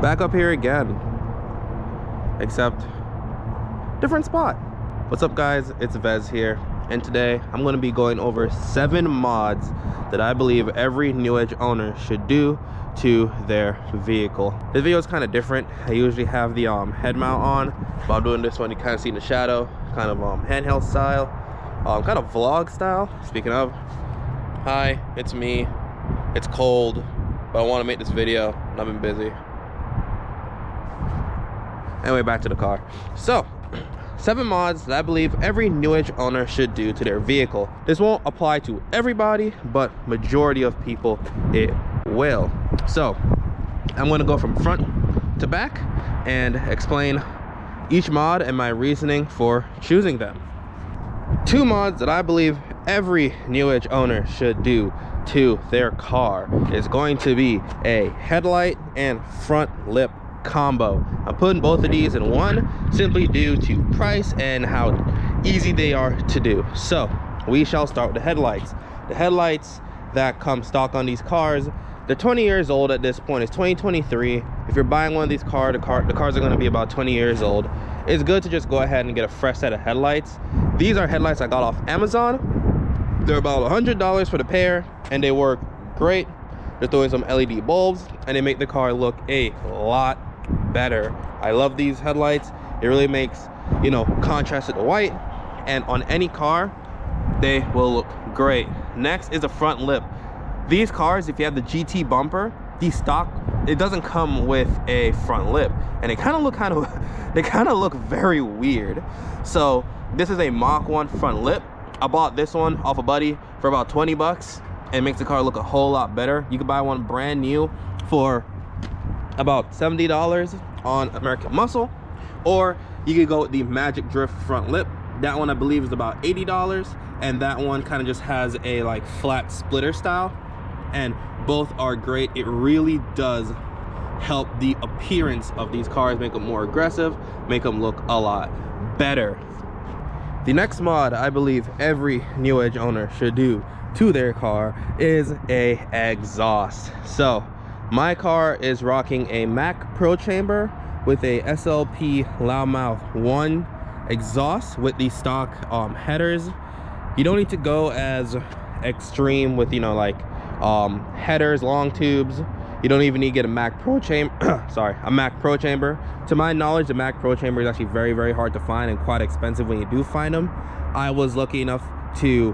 Back up here again, except different spot. What's up guys, it's Vez here, and today I'm going to be going over 7 mods that I believe every new age owner should do to their vehicle. This video is kind of different. I usually have the head mount on, but I'm doing this one. You kind of see in the shadow, kind of handheld style, kind of vlog style. Speaking of, hi, it's me. It's cold, but I want to make this video and I've been busy. Anyway, back to the car. So 7 mods that I believe every new age owner should do to their vehicle. This won't apply to everybody, but majority of people it will. So I'm going to go from front to back and explain each mod and my reasoning for choosing them. 2 mods that I believe every new age owner should do to their car is going to be a headlight and front lip combo. I'm putting both of these in one simply due to price and how easy they are to do. So we shall start with the headlights. The headlights that come stock on these cars, they're 20 years old at this point. It's 2023. If you're buying one of these cars, the cars are going to be about 20 years old. It's good to just go ahead and get a fresh set of headlights. These are headlights I got off Amazon. They're about $100 for the pair, and they work great. They're throwing some LED bulbs, and they make the car look a lot better. I love these headlights. It really makes, you know, contrast to the white, and on any car they will look great. Next is the front lip. These cars, if you have the GT bumper, these stock, it doesn't come with a front lip, and they kind of look very weird. So this is a Mach 1 front lip. I bought this one off a buddy for about 20 bucks, and it makes the car look a whole lot better. You could buy one brand new for about $70 on American Muscle, or you could go with the Magic Drift front lip. That one I believe is about $80, and that one kind of just has a like flat splitter style, and both are great. It really does help the appearance of these cars, make them more aggressive, make them look a lot better. The next mod I believe every new age owner should do to their car is a exhaust. So my car is rocking a Mac Pro Chamber with a SLP Loudmouth 1 exhaust with the stock headers. You don't need to go as extreme with, you know, like headers, long tubes. You don't even need to get a Mac Pro Chamber. Sorry, a Mac Pro Chamber. To my knowledge, the Mac Pro Chamber is actually very, very hard to find and quite expensive when you do find them. I was lucky enough to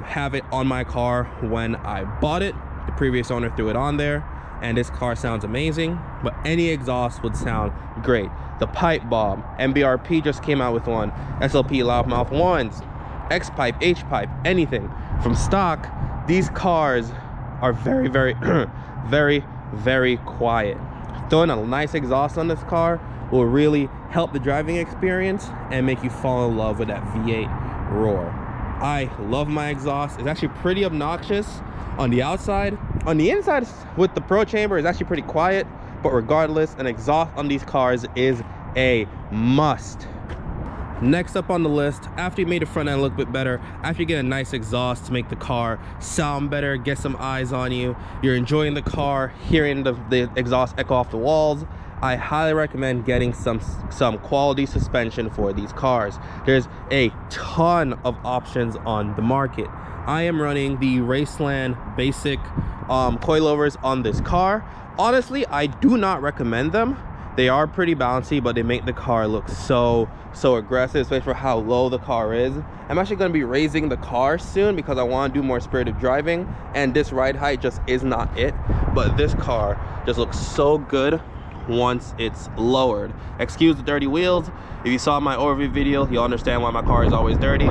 have it on my car when I bought it. The previous owner threw it on there, and this car sounds amazing, but any exhaust would sound great. The pipe bomb, MBRP just came out with one. SLP Loudmouth 1s, X-pipe, H-pipe, anything from stock. These cars are very, very very, very quiet. Throwing a nice exhaust on this car will really help the driving experience and make you fall in love with that V8 roar. I love my exhaust. It's actually pretty obnoxious on the outside. On the inside with the Pro Chamber is actually pretty quiet, but regardless, an exhaust on these cars is a must. Next up on the list, after you made the front end look a bit better, after you get a nice exhaust to make the car sound better, get some eyes on you, you're enjoying the car, hearing the exhaust echo off the walls, I highly recommend getting some quality suspension for these cars. There's a ton of options on the market. I am running the Raceland basic coilovers on this car. Honestly, I do not recommend them. They are pretty bouncy, but they make the car look so aggressive, especially for how low the car is. I'm actually going to be raising the car soon because I want to do more spirited driving, and this ride height just is not it. But this car just looks so good once it's lowered. Excuse the dirty wheels. If you saw my overview video, you'll understand why my car is always dirty.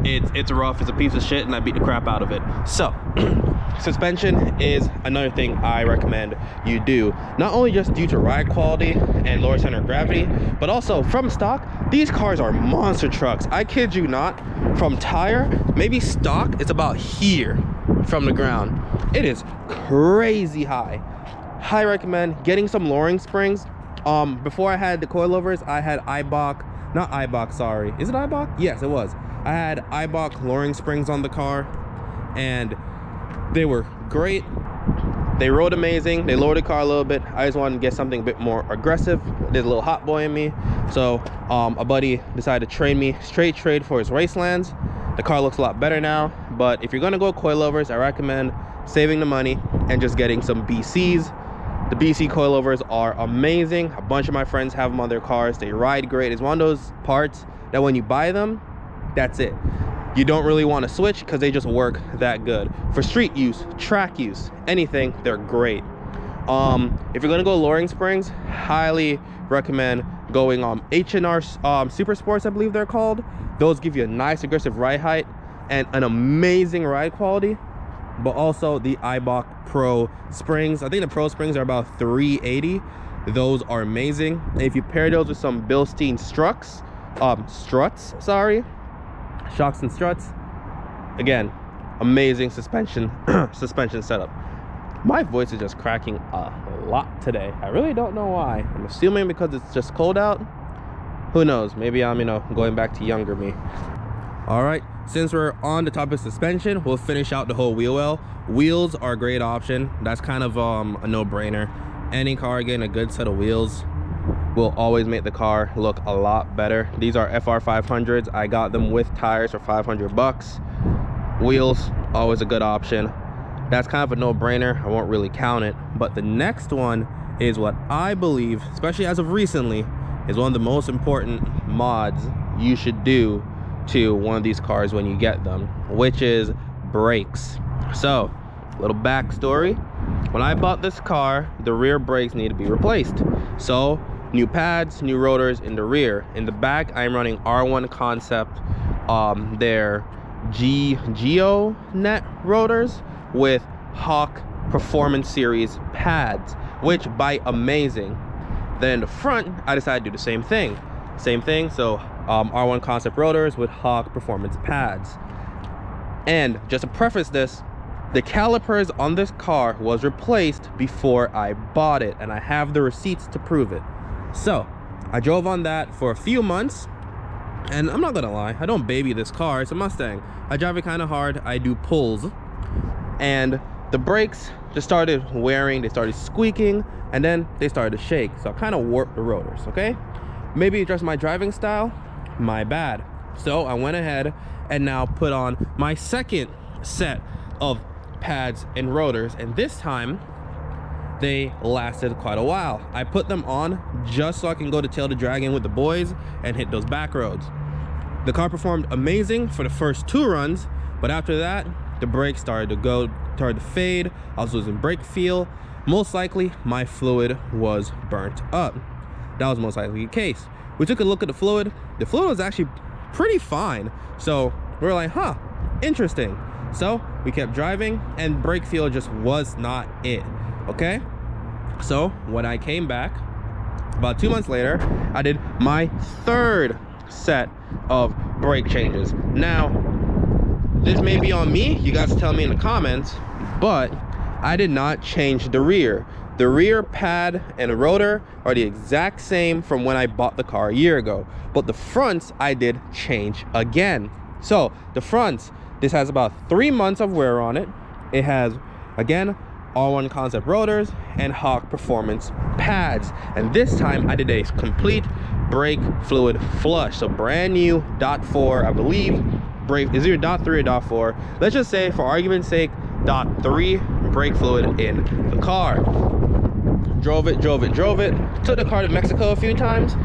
It's rough, it's a piece of shit, and I beat the crap out of it. So suspension is another thing I recommend you do, not only just due to ride quality and lower center of gravity, but also from stock. These cars are monster trucks. I kid you not. From tire, maybe stock, it's about here from the ground. It is crazy high. Highly recommend getting some lowering springs. Before I had the coilovers, I had not Eibach, sorry. Is it Eibach? Yes, it was. I had Eibach lowering springs on the car, and they were great. They rode amazing. They lowered the car a little bit. I just wanted to get something a bit more aggressive. There's a little hot boy in me. So a buddy decided to trade me, straight trade for his Racelands. The car looks a lot better now. But if you're gonna go coilovers, I recommend saving the money and just getting some BCs. The BC coilovers are amazing. A bunch of my friends have them on their cars. They ride great. It's one of those parts that when you buy them, that's it. You don't really want to switch because they just work that good. For street use, track use, anything, they're great. If you're gonna go lowering springs, highly recommend going on H&R Super Sports, I believe they're called. Those give you a nice aggressive ride height and an amazing ride quality. But also the Eibach Pro springs. I think the Pro springs are about 380. Those are amazing. And if you pair those with some Bilstein struts, shocks and struts, again, amazing suspension suspension setup. My voice is just cracking a lot today. I really don't know why. I'm assuming because it's just cold out. Who knows? Maybe I'm, going back to younger me. All right, since we're on the topic of suspension, we'll finish out the whole wheel well. Wheels are a great option. That's kind of a no-brainer. Any car getting a good set of wheels will always make the car look a lot better. These are FR500s. I got them with tires for 500 bucks. Wheels, always a good option. That's kind of a no-brainer. I won't really count it. But the next one is what I believe, especially as of recently, is one of the most important mods you should do to one of these cars when you get them, which is brakes. So, little backstory. When I bought this car, the rear brakes need to be replaced. So, new pads, new rotors in the rear. In the back, I'm running R1 Concept, their GeoNet rotors with Hawk Performance Series pads, which bite amazing. Then in the front, I decided to do the same thing. So R1 Concept rotors with Hawk Performance pads. And just to preface this, the calipers on this car was replaced before I bought it, and I have the receipts to prove it. So I drove on that for a few months, and I'm not gonna lie, I don't baby this car. It's a Mustang. I drive it kind of hard. I do pulls, and the brakes just started wearing. They started squeaking, and then they started to shake. So I kind of warped the rotors. Okay, maybe just my driving style, my bad. So I went ahead and now put on my second set of pads and rotors, and this time they lasted quite a while. I put them on just so I can go to Tail the Dragon with the boys and hit those back roads. The car performed amazing for the first 2 runs, but after that, the brakes started to fade. I was losing brake feel. Most likely, my fluid was burnt up. That was most likely the case. We took a look at the fluid. The fluid was actually pretty fine. So we were like, huh, interesting. So we kept driving, and brake feel just was not it. Okay, so when I came back about 2 months later, I did my 3rd set of brake changes. Now, this may be on me, you guys tell me in the comments, but I did not change the rear. The rear pad and rotor are the exact same from when I bought the car a year ago, but the fronts I did change again. So the fronts, this has about 3 months of wear on it. It has, again, R1 Concept rotors and Hawk Performance pads, and this time I did a complete brake fluid flush. So brand new .4, I believe, brake is either .3 or .4. Let's just say, for argument's sake, .3 brake fluid in the car. Drove it. Took the car to Mexico a few times.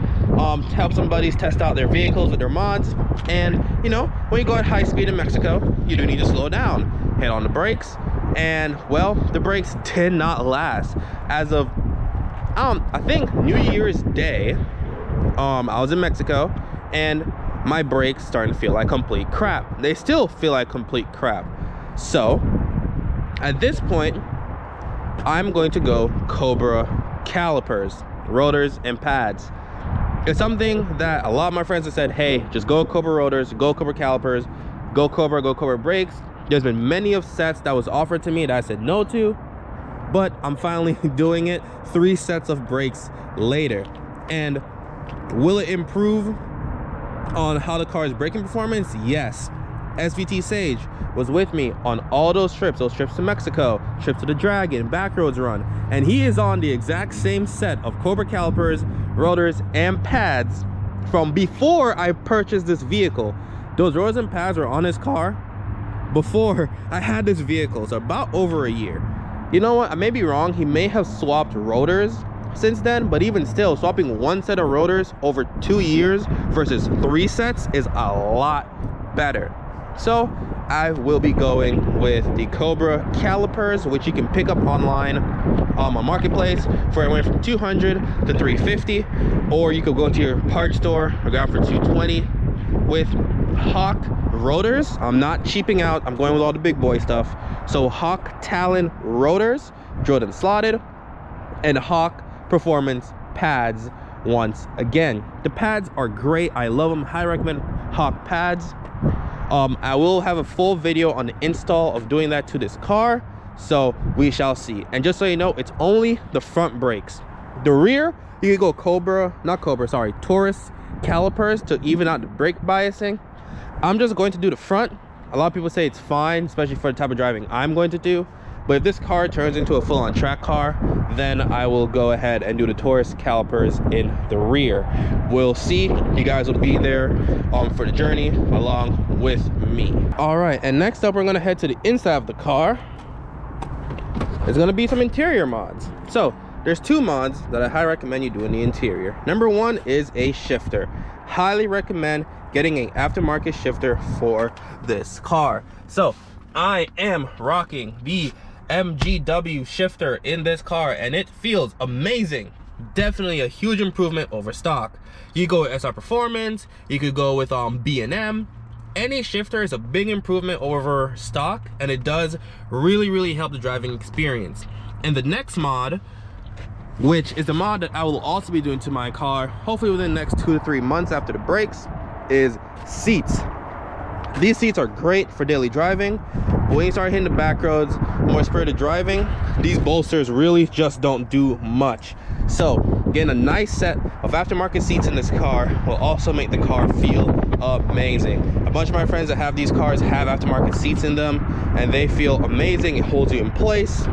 Helped some buddies test out their vehicles with their mods. And when you go at high speed in Mexico, you do need to slow down. Hit on the brakes, and well, the brakes did not last. As of I think New Year's Day, I was in Mexico, and my brakes starting to feel like complete crap. They still feel like complete crap. So at this point, I'm going to go Cobra calipers, rotors, and pads. It's something that a lot of my friends have said, hey, just go Cobra rotors, go Cobra calipers, go Cobra brakes. There's been many of sets that was offered to me that I said no to, but I'm finally doing it 3 sets of brakes later. And will it improve on how the car's braking performance? Yes. SVT Sage was with me on all those trips to Mexico, trips to the Dragon, Backroads Run, and he is on the exact same set of Cobra calipers, rotors, and pads from before I purchased this vehicle. Those rotors and pads were on his car before I had this vehicle, so about over a year. You know what, I may be wrong, he may have swapped rotors since then, but even still, swapping one set of rotors over 2 years versus 3 sets is a lot better. So I will be going with the Cobra calipers, which you can pick up online on Marketplace for anywhere from $200 to $350, or you could go to your parts store or grab for $220 with Hawk rotors. I'm not cheaping out, I'm going with all the big boy stuff. So Hawk Talon rotors, drilled and slotted, and Hawk Performance pads once again. The pads are great, I love them, highly recommend Hawk pads. I will have a full video on the install of doing that to this car, so we shall see. And just so you know, it's only the front brakes. The rear, you can go Taurus calipers to even out the brake biasing. I'm just going to do the front. A lot of people say it's fine, especially for the type of driving I'm going to do. But if this car turns into a full-on track car, then I will go ahead and do the Taurus calipers in the rear. We'll see. You guys will be there for the journey along with me. All right, and next up, we're gonna head to the inside of the car. There's gonna be some interior mods. So there's 2 mods that I highly recommend you do in the interior. Number 1 is a shifter. Highly recommend getting an aftermarket shifter for this car. So I am rocking the MGW shifter in this car, and it feels amazing. Definitely a huge improvement over stock. You go with SR Performance, you could go with B&M. Any shifter is a big improvement over stock, and it does really help the driving experience. And the next mod, which is the mod that I will also be doing to my car, hopefully within the next 2 to 3 months after the brakes, is seats. These seats are great for daily driving. When you start hitting the back roads, more spirited driving, these bolsters really just don't do much. So getting a nice set of aftermarket seats in this car will also make the car feel amazing. A bunch of my friends that have these cars have aftermarket seats in them, and they feel amazing. It holds you in place.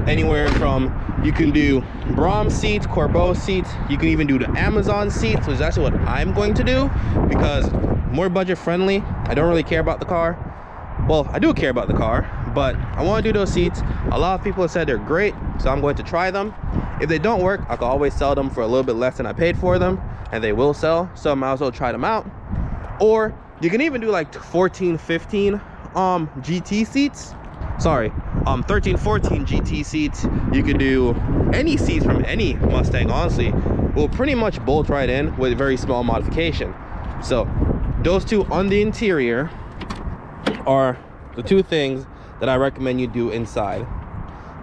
Anywhere from, you can do Brom seats, Corbeau seats, you can even do the Amazon seats, which is actually what I'm going to do, because more budget friendly. I don't really care about the car. Well, I do care about the car, but I want to do those seats. A lot of people have said they're great, so I'm going to try them. If they don't work, I can always sell them for a little bit less than I paid for them, and they will sell, so I might as well try them out. Or you can even do like 14, 15 GT seats. Sorry, 13, 14 GT seats. You could do any seats from any Mustang, honestly. Will pretty much bolt right in with very small modification. So those 2 on the interior are the 2 things that I recommend you do inside.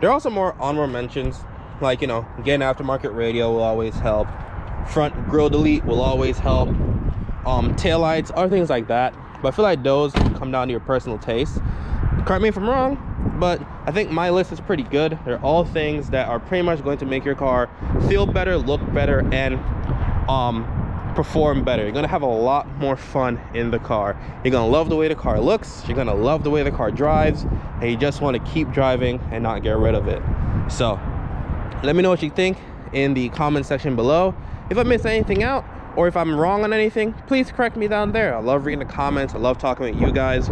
There are also more honorable mentions, like, you know, getting aftermarket radio will always help. Front grille delete will always help. Taillights, other things like that. But I feel like those come down to your personal taste. Correct me if I'm wrong, but I think my list is pretty good. They're all things that are pretty much going to make your car feel better, look better, and perform better. You're gonna have a lot more fun in the car. You're gonna love the way the car looks, you're gonna love the way the car drives, and you just want to keep driving and not get rid of it. So let me know what you think in the comment section below. If I missed anything out, or if I'm wrong on anything, please correct me down there. I love reading the comments, I love talking with you guys.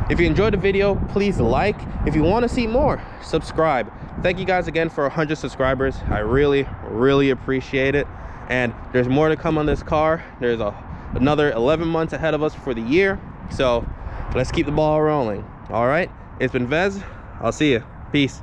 If you enjoyed the video, please like. If you want to see more, subscribe. Thank you guys again for 100 subscribers. I really appreciate it. And there's more to come on this car. There's another 11 months ahead of us for the year. So let's keep the ball rolling. All right, it's been Vez. I'll see you. Peace.